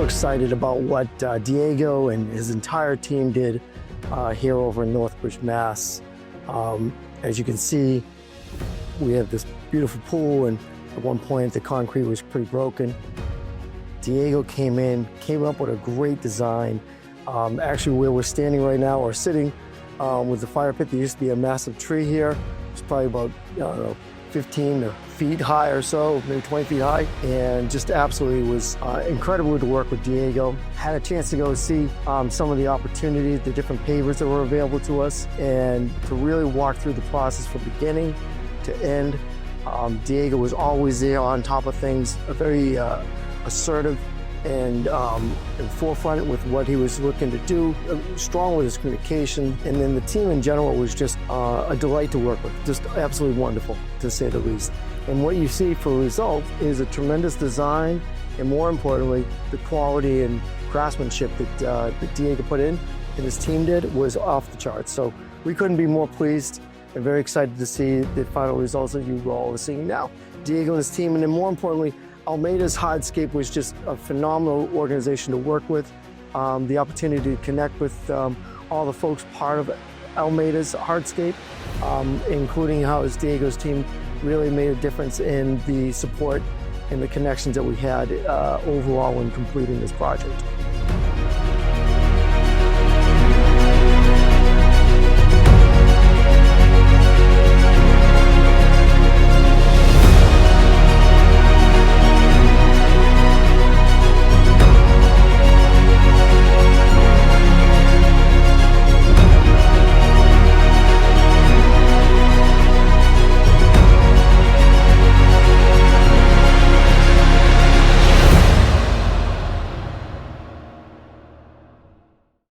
excited about what Diego and his entire team did here over in Northbridge, Mass. As you can see, we have this beautiful pool, and at one point the concrete was pretty broken. Diego came up with a great design. Actually, where we're standing right now, or sitting with the fire pit, there used to be a massive tree here. It's probably about, I don't know, 15 feet high or so, maybe 20 feet high, and just absolutely was incredible to work with Diego. Had a chance to go see some of the opportunities, the different pavers that were available to us, and to really walk through the process from beginning to end. Diego was always there on top of things, a very assertive and forefront with what he was looking to do, strong with his communication, and then the team in general was just a delight to work with, just absolutely wonderful, to say the least. And what you see for result is a tremendous design, and more importantly, the quality and craftsmanship that Diego put in and his team did was off the charts. So we couldn't be more pleased and very excited to see the final results that you all are seeing now. Diego and his team, and then more importantly, Almeida's Hardscape was just a phenomenal organization to work with. The opportunity to connect with all the folks part of Almeida's Hardscape, including how Diego's team really made a difference in the support and the connections that we had overall in completing this project.